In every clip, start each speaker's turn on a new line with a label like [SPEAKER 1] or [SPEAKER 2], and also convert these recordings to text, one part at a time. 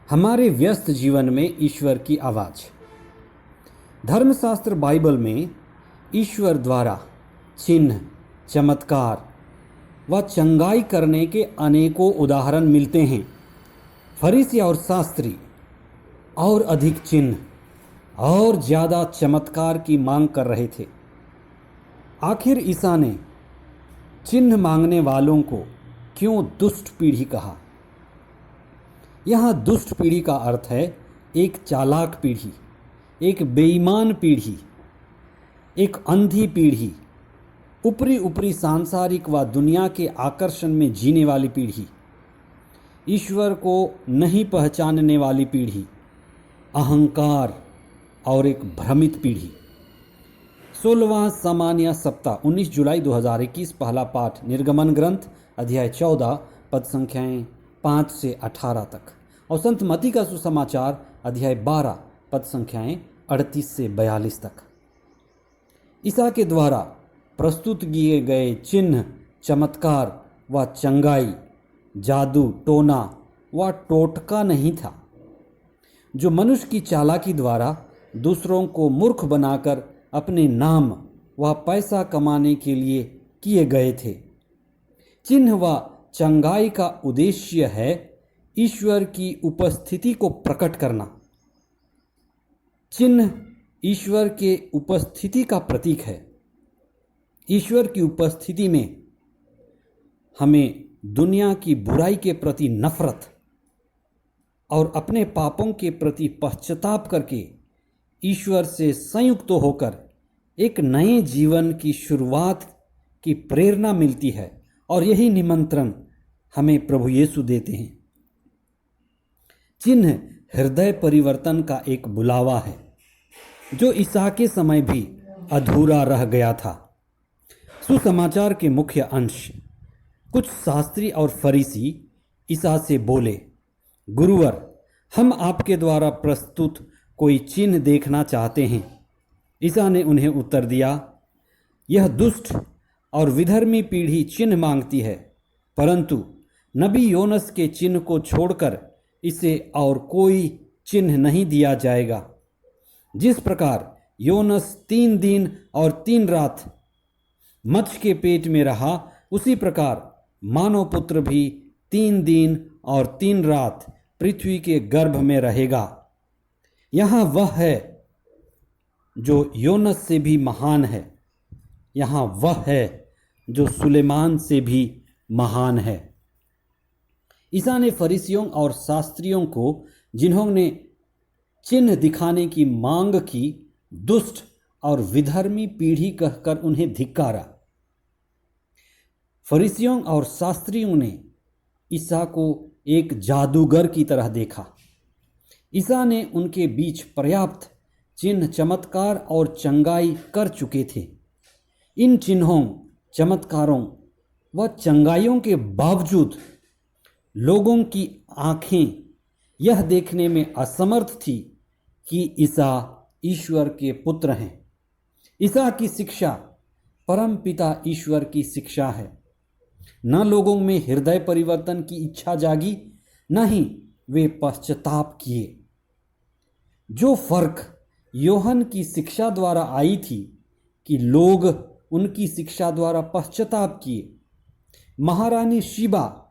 [SPEAKER 1] हमारे व्यस्त जीवन में ईश्वर की आवाज़। धर्मशास्त्र बाइबल में ईश्वर द्वारा चिन्ह, चमत्कार व चंगाई करने के अनेकों उदाहरण मिलते हैं। फरीसी और शास्त्री और अधिक चिन्ह और ज़्यादा चमत्कार की मांग कर रहे थे। आखिर ईसा ने चिन्ह मांगने वालों को क्यों दुष्ट पीढ़ी कहा? यहाँ दुष्ट पीढ़ी का अर्थ है एक चालाक पीढ़ी, एक बेईमान पीढ़ी, एक अंधी पीढ़ी, ऊपरी सांसारिक व दुनिया के आकर्षण में जीने वाली पीढ़ी, ईश्वर को नहीं पहचानने वाली पीढ़ी, अहंकार और एक भ्रमित पीढ़ी। 16वां सामान्य सप्ताह 19 जुलाई 2021 पहला पाठ निर्गमन ग्रंथ अध्याय 14 पद संख्याएं 5 से 18 तक और संत मत्ती का सुसमाचार अध्याय 12 पद संख्याएं 38 से 42 तक। ईसा के द्वारा प्रस्तुत किए गए चिन्ह, चमत्कार व चंगाई जादू, टोना व टोटका नहीं था जो मनुष्य की चालाकी द्वारा दूसरों को मूर्ख बनाकर अपने नाम व पैसा कमाने के लिए किए गए थे। चिन्ह व चंगाई का उद्देश्य है ईश्वर की उपस्थिति को प्रकट करना। चिन्ह ईश्वर के उपस्थिति का प्रतीक है। ईश्वर की उपस्थिति में हमें दुनिया की बुराई के प्रति नफरत और अपने पापों के प्रति पश्चाताप करके ईश्वर से संयुक्त होकर एक नए जीवन की शुरुआत की प्रेरणा मिलती है और यही निमंत्रण हमें प्रभु यीशु देते हैं। चिन्ह हृदय परिवर्तन का एक बुलावा है जो ईसा के समय भी अधूरा रह गया था। सुसमाचार के मुख्य अंश। कुछ शास्त्री और फरीसी ईसा से बोले, गुरुवर, हम आपके द्वारा प्रस्तुत कोई चिन्ह देखना चाहते हैं। ईसा ने उन्हें उत्तर दिया, यह दुष्ट और विधर्मी पीढ़ी चिन्ह मांगती है, परंतु नबी योनस के चिन्ह को छोड़कर इसे और कोई चिन्ह नहीं दिया जाएगा। जिस प्रकार योनस 3 दिन और 3 रात मत्स्य के पेट में रहा, उसी प्रकार मानव पुत्र भी 3 दिन और 3 रात पृथ्वी के गर्भ में रहेगा। यहाँ वह है जो योनस से भी महान है, यहाँ वह है जो सुलेमान से भी महान है। ईसा ने फरीसियों और शास्त्रियों को, जिन्होंने चिन्ह दिखाने की मांग की, दुष्ट और विधर्मी पीढ़ी कहकर उन्हें धिक्कारा। फरीसियों और शास्त्रियों ने ईसा को एक जादूगर की तरह देखा। ईसा ने उनके बीच पर्याप्त चिन्ह, चमत्कार और चंगाई कर चुके थे। इन चिन्हों, चमत्कारों व चंगाइयों के बावजूद लोगों की आंखें यह देखने में असमर्थ थी कि ईसा ईश्वर के पुत्र हैं। ईसा की शिक्षा परम पिता ईश्वर की शिक्षा है। न लोगों में हृदय परिवर्तन की इच्छा जागी, न ही वे पश्चाताप किए। जो फर्क योहन की शिक्षा द्वारा आई थी कि लोग उनकी शिक्षा द्वारा पश्चाताप किए। महारानी शीबा,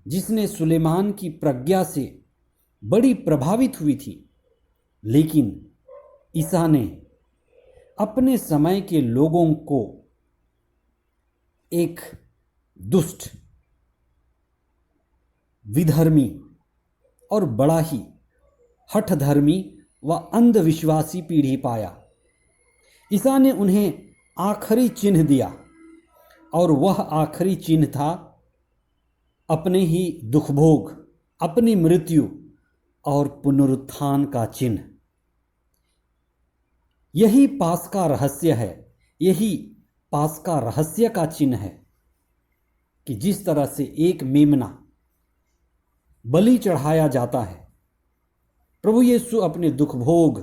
[SPEAKER 1] जिसने सुलेमान की प्रज्ञा से बड़ी प्रभावित हुई थी, लेकिन ईसा ने अपने समय के लोगों को एक दुष्ट, विधर्मी और बड़ा ही हठधर्मी व अंधविश्वासी पीढ़ी पाया। ईसा ने उन्हें आखिरी चिन्ह दिया और वह आखिरी चिन्ह था अपने ही दुखभोग, अपनी मृत्यु और पुनरुत्थान का चिन्ह। यही पास्का रहस्य है, यही पास्का रहस्य का चिन्ह है कि जिस तरह से एक मेमना बलि चढ़ाया जाता है, प्रभु यीशु अपने दुखभोग,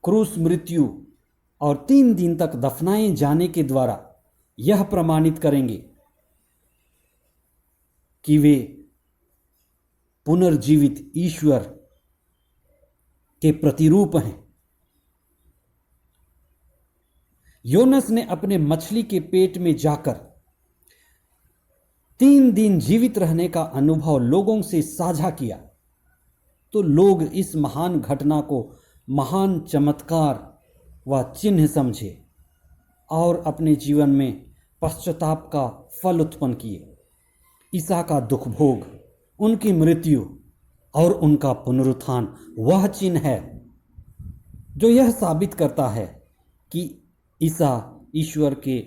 [SPEAKER 1] क्रूस मृत्यु और 3 दिन तक दफनाए जाने के द्वारा यह प्रमाणित करेंगे कि वे पुनर्जीवित ईश्वर के प्रतिरूप हैं। योनस ने अपने मछली के पेट में जाकर 3 दिन जीवित रहने का अनुभव लोगों से साझा किया, तो लोग इस महान घटना को महान चमत्कार व चिन्ह समझे और अपने जीवन में पश्चाताप का फल उत्पन्न किए। ईसा का दुख भोग, उनकी मृत्यु और उनका पुनरुत्थान वह चिन्ह है जो यह साबित करता है कि ईसा ईश्वर के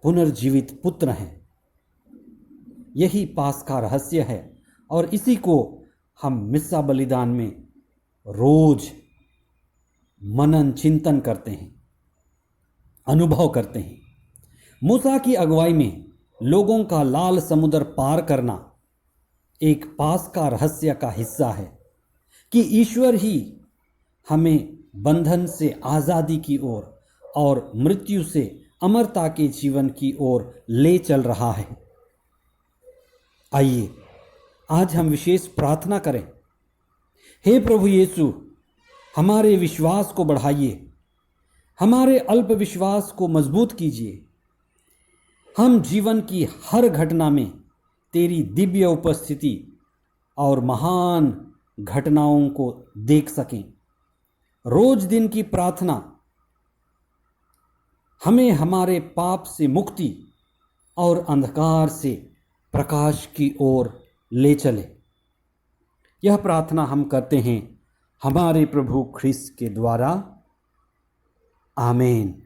[SPEAKER 1] पुनर्जीवित पुत्र हैं। यही पास का रहस्य है और इसी को हम मिस्सा बलिदान में रोज मनन चिंतन करते हैं, अनुभव करते हैं। मूसा की अगुवाई में लोगों का लाल समुद्र पार करना एक पास का रहस्य का हिस्सा है कि ईश्वर ही हमें बंधन से आज़ादी की ओर और मृत्यु से अमरता के जीवन की ओर ले चल रहा है। आइए आज हम विशेष प्रार्थना करें। हे प्रभु यीशु, हमारे विश्वास को बढ़ाइए, हमारे अल्प विश्वास को मजबूत कीजिए। हम जीवन की हर घटना में तेरी दिव्य उपस्थिति और महान घटनाओं को देख सकें। रोज दिन की प्रार्थना हमें हमारे पाप से मुक्ति और अंधकार से प्रकाश की ओर ले चले। यह प्रार्थना हम करते हैं हमारे प्रभु ख्रिस्त के द्वारा। आमीन।